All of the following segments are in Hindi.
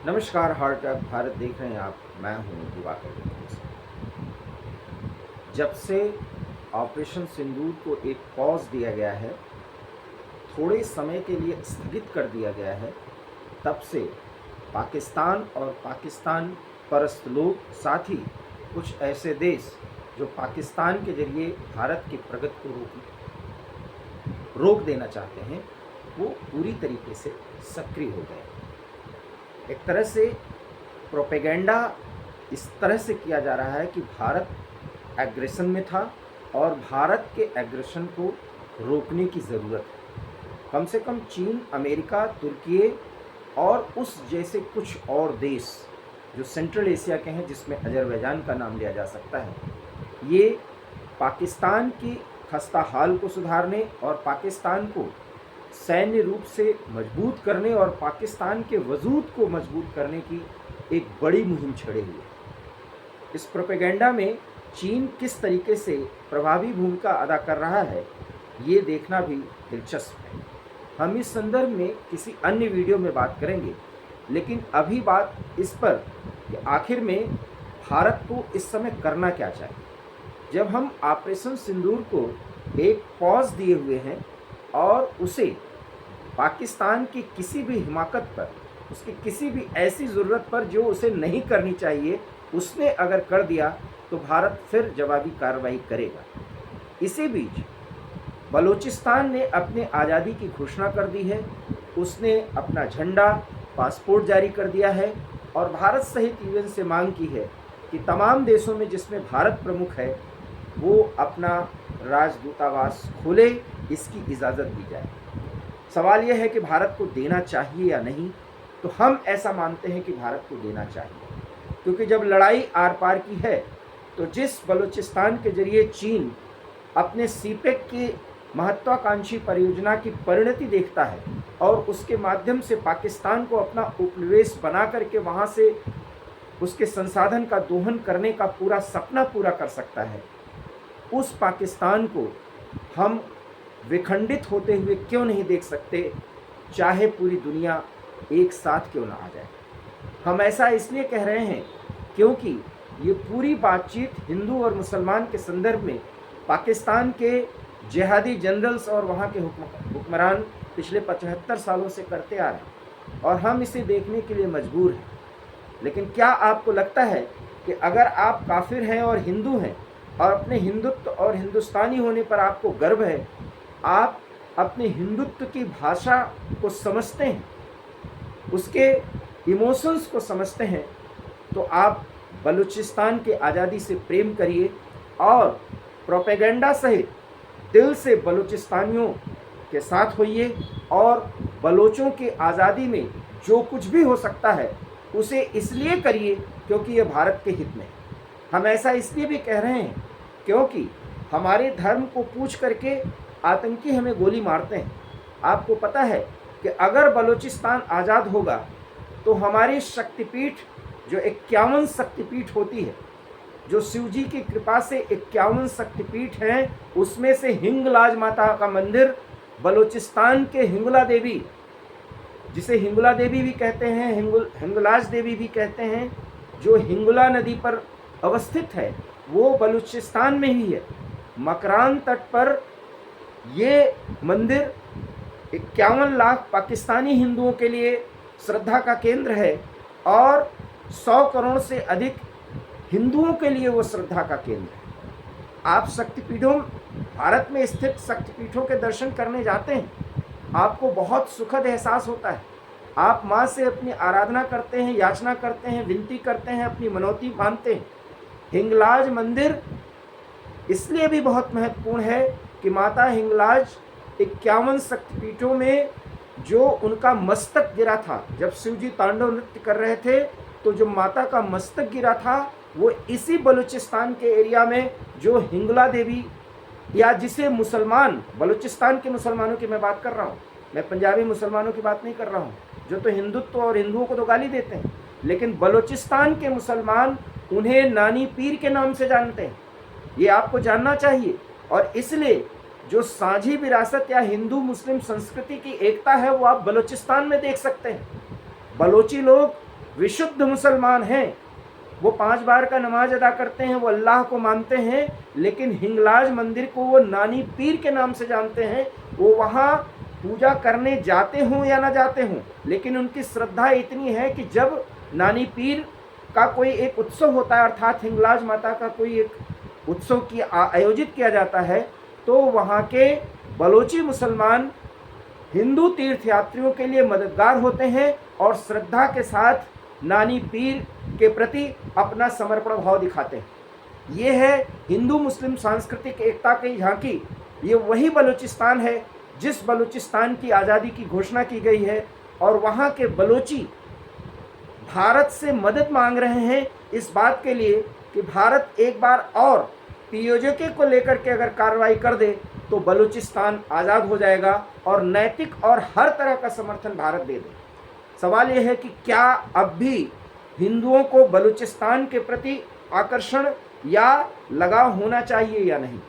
नमस्कार, हार्ट ऑफ भारत देख रहे हैं आप। मैं हूं दिवाकर। जब से ऑपरेशन सिंदूर को एक पॉज दिया गया है, थोड़े समय के लिए स्थगित कर दिया गया है, तब से पाकिस्तान और पाकिस्तान परस्त लोग, साथ ही कुछ ऐसे देश जो पाकिस्तान के जरिए भारत की प्रगति को रोक देना चाहते हैं, वो पूरी तरीके से सक्रिय हो गए। एक तरह से प्रोपेगेंडा इस तरह से किया जा रहा है कि भारत एग्रेशन में था और भारत के एग्रेशन को रोकने की ज़रूरत है। कम से कम चीन, अमेरिका, तुर्की और उस जैसे कुछ और देश जो सेंट्रल एशिया के हैं, जिसमें अजरबैजान का नाम लिया जा सकता है, ये पाकिस्तान की खस्ता हाल को सुधारने और पाकिस्तान को सैन्य रूप से मजबूत करने और पाकिस्तान के वजूद को मजबूत करने की एक बड़ी मुहिम छेड़े हुए। इस प्रोपेगेंडा में चीन किस तरीके से प्रभावी भूमिका अदा कर रहा है, ये देखना भी दिलचस्प है। हम इस संदर्भ में किसी अन्य वीडियो में बात करेंगे, लेकिन अभी बात इस पर कि आखिर में भारत को इस समय करना क्या चाहिए। जब हम ऑपरेशन सिंदूर को एक पॉज दिए हुए हैं और उसे पाकिस्तान की किसी भी हिमाकत पर, उसकी किसी भी ऐसी ज़रूरत पर जो उसे नहीं करनी चाहिए, उसने अगर कर दिया तो भारत फिर जवाबी कार्रवाई करेगा। इसी बीच बलूचिस्तान ने अपने आज़ादी की घोषणा कर दी है। उसने अपना झंडा, पासपोर्ट जारी कर दिया है और भारत सहित यूएन से मांग की है कि तमाम देशों में जिसमें भारत प्रमुख है, वो अपना राजदूतावास खोले, इसकी इजाज़त दी जाए। सवाल यह है कि भारत को देना चाहिए या नहीं, तो हम ऐसा मानते हैं कि भारत को देना चाहिए, क्योंकि जब लड़ाई आर पार की है तो जिस बलूचिस्तान के जरिए चीन अपने सीपेक की महत्वाकांक्षी परियोजना की परिणति देखता है और उसके माध्यम से पाकिस्तान को अपना उपनिवेश बना करके वहाँ से उसके संसाधन का दोहन करने का पूरा सपना पूरा कर सकता है, उस पाकिस्तान को हम विखंडित होते हुए क्यों नहीं देख सकते, चाहे पूरी दुनिया एक साथ क्यों ना आ जाए। हम ऐसा इसलिए कह रहे हैं क्योंकि ये पूरी बातचीत हिंदू और मुसलमान के संदर्भ में पाकिस्तान के जिहादी जनरल्स और वहाँ के हुक्मरान पिछले 75 सालों से करते आ रहे हैं और हम इसे देखने के लिए मजबूर हैं। लेकिन क्या आपको लगता है कि अगर आप काफिर हैं और हिंदू हैं और अपने हिंदुत्व और हिंदुस्तानी होने पर आपको गर्व है, आप अपने हिंदुत्व की भाषा को समझते हैं, उसके इमोशंस को समझते हैं, तो आप बलूचिस्तान के आज़ादी से प्रेम करिए और प्रोपेगेंडा सहित दिल से बलूचिस्तानियों के साथ होइए और बलोचों की आज़ादी में जो कुछ भी हो सकता है उसे इसलिए करिए क्योंकि ये भारत के हित में। हम ऐसा इसलिए भी कह रहे हैं क्योंकि हमारे धर्म को पूछ करके आतंकी हमें गोली मारते हैं। आपको पता है कि अगर बलूचिस्तान आज़ाद होगा तो हमारी शक्तिपीठ, जो 51 शक्तिपीठ होती है, जो शिव जी की कृपा से 51 शक्तिपीठ हैं, उसमें से हिंगलाज माता का मंदिर बलूचिस्तान के हिंगला देवी, जिसे हिंगला देवी भी कहते हैं, हिंगलाज देवी भी कहते हैं, जो हिंगला नदी पर अवस्थित है, वो बलूचिस्तान में ही है। मकरान तट पर ये मंदिर 51 लाख पाकिस्तानी हिंदुओं के लिए श्रद्धा का केंद्र है और 100 करोड़ से अधिक हिंदुओं के लिए वो श्रद्धा का केंद्र है। आप शक्तिपीठों, भारत में स्थित शक्तिपीठों के दर्शन करने जाते हैं, आपको बहुत सुखद एहसास होता है। आप माँ से अपनी आराधना करते हैं, याचना करते हैं, विनती करते हैं, अपनी मनौती मानते हैं। हिंगलाज मंदिर इसलिए भी बहुत महत्वपूर्ण है कि माता हिंगलाज 51 शक्तिपीठों में जो उनका मस्तक गिरा था, जब शिव जी तांडव नृत्य कर रहे थे, तो जो माता का मस्तक गिरा था वो इसी बलूचिस्तान के एरिया में, जो हिंगला देवी, या जिसे मुसलमान, बलूचिस्तान के मुसलमानों की मैं बात कर रहा हूँ, मैं पंजाबी मुसलमानों की बात नहीं कर रहा हूँ, जो तो हिंदुत्व और हिंदुओं को तो गाली देते हैं, लेकिन बलूचिस्तान के मुसलमान उन्हें नानी पीर के नाम से जानते हैं। ये आपको जानना चाहिए। और इसलिए जो साझी विरासत या हिंदू मुस्लिम संस्कृति की एकता है, वो आप बलूचिस्तान में देख सकते हैं। बलोची लोग विशुद्ध मुसलमान हैं, वो 5 बार का नमाज अदा करते हैं, वो अल्लाह को मानते हैं, लेकिन हिंगलाज मंदिर को वो नानी पीर के नाम से जानते हैं। वो वहाँ पूजा करने जाते हों या ना जाते हों, लेकिन उनकी श्रद्धा इतनी है कि जब नानी पीर का कोई एक उत्सव होता है, अर्थात हिंगलाज माता का कोई एक उत्सव की आयोजित किया जाता है, तो वहाँ के बलोची मुसलमान हिंदू तीर्थयात्रियों के लिए मददगार होते हैं और श्रद्धा के साथ नानी पीर के प्रति अपना समर्पण भाव दिखाते हैं। ये है हिंदू मुस्लिम सांस्कृतिक एकता की झांकी। ये वही बलूचिस्तान है जिस बलूचिस्तान की आज़ादी की घोषणा की गई है, और वहाँ के बलोची भारत से मदद मांग रहे हैं इस बात के लिए कि भारत एक बार और पीओजे को लेकर के अगर कार्रवाई कर दे तो बलूचिस्तान आज़ाद हो जाएगा, और नैतिक और हर तरह का समर्थन भारत दे दे। सवाल यह है कि क्या अब भी हिंदुओं को बलूचिस्तान के प्रति आकर्षण या लगाव होना चाहिए या नहीं।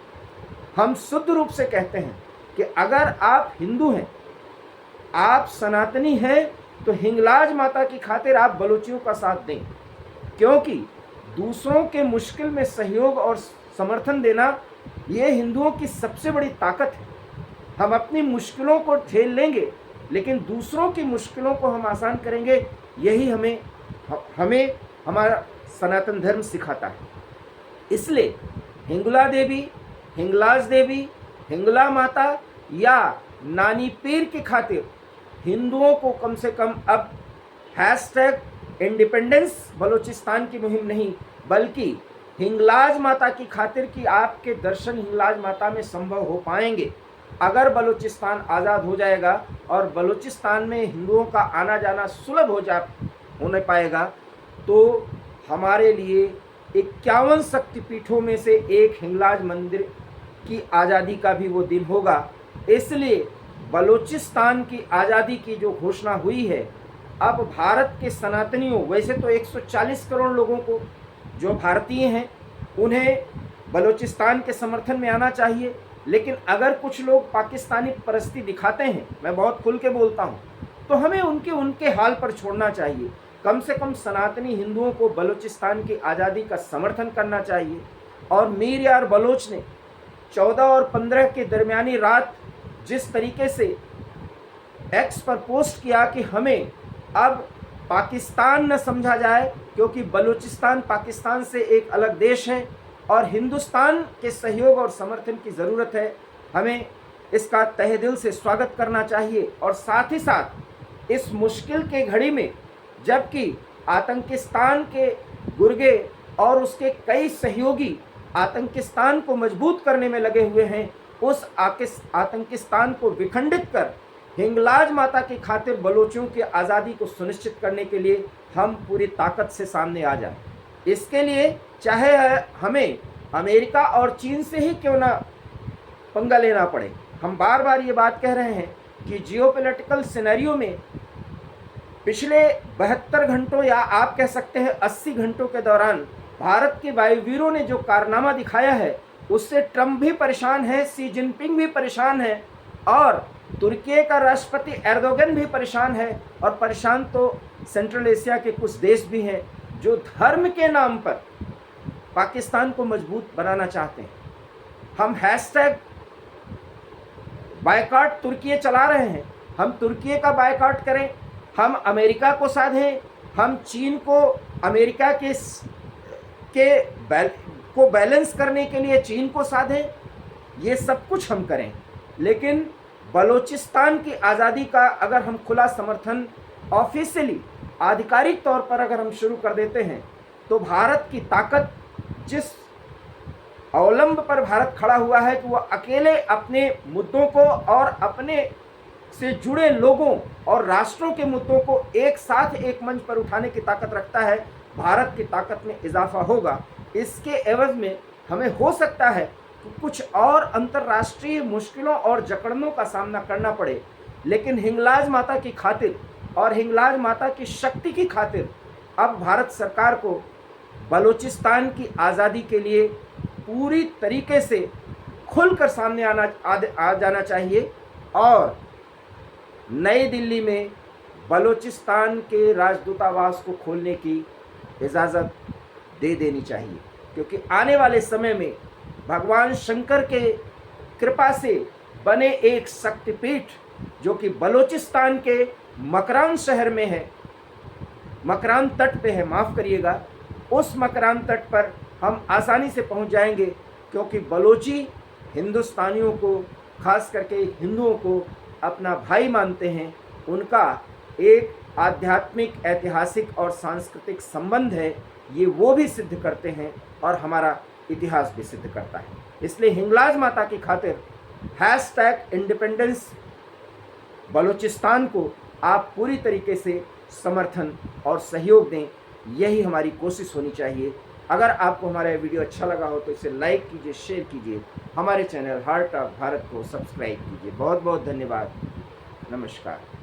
हम शुद्ध रूप से कहते हैं कि अगर आप हिंदू हैं, आप सनातनी हैं, तो हिंगलाज माता की खातिर आप बलूचियों का साथ दें, क्योंकि दूसरों के मुश्किल में सहयोग और समर्थन देना ये हिंदुओं की सबसे बड़ी ताकत है। हम अपनी मुश्किलों को झेल लेंगे, लेकिन दूसरों की मुश्किलों को हम आसान करेंगे। यही हमें हमारा सनातन धर्म सिखाता है। इसलिए हिंगला देवी, हिंगलाज देवी, हिंगला माता या नानी पीर की खातिर हिंदुओं को कम से कम अब #इंडिपेंडेंस बलूचिस्तान की मुहिम नहीं, बल्कि हिंगलाज माता की खातिर कि आपके दर्शन हिंगलाज माता में संभव हो पाएंगे अगर बलूचिस्तान आज़ाद हो जाएगा और बलूचिस्तान में हिंदुओं का आना जाना सुलभ होने पाएगा, तो हमारे लिए 51 शक्तिपीठों में से एक हिंगलाज मंदिर की आज़ादी का भी वो दिन होगा। इसलिए बलूचिस्तान की आज़ादी की जो घोषणा हुई है, अब भारत के सनातनियों, वैसे तो 140 करोड़ लोगों को जो भारतीय हैं उन्हें बलूचिस्तान के समर्थन में आना चाहिए, लेकिन अगर कुछ लोग पाकिस्तानी परस्ती दिखाते हैं, मैं बहुत खुल के बोलता हूँ, तो हमें उनके हाल पर छोड़ना चाहिए। कम से कम सनातनी हिंदुओं को बलूचिस्तान की आज़ादी का समर्थन करना चाहिए। और मीर यार बलोच ने 14 और 15 के दरमियानी रात जिस तरीके से एक्स पर पोस्ट किया कि हमें अब पाकिस्तान न समझा जाए, क्योंकि बलूचिस्तान पाकिस्तान से एक अलग देश है और हिंदुस्तान के सहयोग और समर्थन की ज़रूरत है, हमें इसका तहे दिल से स्वागत करना चाहिए। और साथ ही साथ इस मुश्किल के घड़ी में, जबकि आतंकिस्तान के गुर्गे और उसके कई सहयोगी आतंकिस्तान को मजबूत करने में लगे हुए हैं, उस आतंकिस्तान को विखंडित कर हिंगलाज माता की खातिर बलोचियों की आज़ादी को सुनिश्चित करने के लिए हम पूरी ताकत से सामने आ जाएं। इसके लिए चाहे हमें अमेरिका और चीन से ही क्यों ना पंगा लेना पड़े, हम बार बार ये बात कह रहे हैं कि जियोपॉलिटिकल सिनेरियो में पिछले 72 घंटों या आप कह सकते हैं 80 घंटों के दौरान भारत के वायुवीरों ने जो कारनामा दिखाया है, उससे ट्रंप भी परेशान है, शी जिनपिंग भी परेशान है, और तुर्की का राष्ट्रपति एर्दोगन भी परेशान है, और परेशान तो सेंट्रल एशिया के कुछ देश भी हैं जो धर्म के नाम पर पाकिस्तान को मजबूत बनाना चाहते हैं। हम #बायकॉट तुर्की चला रहे हैं, हम तुर्की का बायकॉट करें, हम अमेरिका को साधें, हम चीन को अमेरिका को बैलेंस करने के लिए चीन को साधें, ये सब कुछ हम करें, लेकिन बलूचिस्तान की आज़ादी का अगर हम खुला समर्थन ऑफिशियली आधिकारिक तौर पर अगर हम शुरू कर देते हैं, तो भारत की ताकत, जिस अवलंब पर भारत खड़ा हुआ है कि वह अकेले अपने मुद्दों को और अपने से जुड़े लोगों और राष्ट्रों के मुद्दों को एक साथ एक मंच पर उठाने की ताकत रखता है, भारत की ताकत में इजाफा होगा। इसके एवज में हमें हो सकता है कि कुछ और अंतर्राष्ट्रीय मुश्किलों और जकड़नों का सामना करना पड़े, लेकिन हिंगलाज माता की खातिर और हिंगलाज माता की शक्ति की खातिर अब भारत सरकार को बलूचिस्तान की आज़ादी के लिए पूरी तरीके से खुलकर सामने आ जाना चाहिए और नई दिल्ली में बलूचिस्तान के राजदूतावास को खोलने की इजाज़त दे देनी चाहिए, क्योंकि आने वाले समय में भगवान शंकर के कृपा से बने एक शक्तिपीठ जो कि बलूचिस्तान के मकरान शहर में है, मकरान तट पे है, माफ़ करिएगा, उस मकरान तट पर हम आसानी से पहुंच जाएंगे, क्योंकि बलोची हिंदुस्तानियों को, खास करके हिंदुओं को अपना भाई मानते हैं। उनका एक आध्यात्मिक, ऐतिहासिक और सांस्कृतिक संबंध है, ये वो भी सिद्ध करते हैं और हमारा इतिहास भी सिद्ध करता है। इसलिए हिंगलाज माता की खातिर #इंडिपेंडेंस बलूचिस्तान को आप पूरी तरीके से समर्थन और सहयोग दें, यही हमारी कोशिश होनी चाहिए। अगर आपको हमारा ये वीडियो अच्छा लगा हो तो इसे लाइक कीजिए, शेयर कीजिए, हमारे चैनल हार्ट ऑफ भारत को सब्सक्राइब कीजिए। बहुत बहुत धन्यवाद। नमस्कार।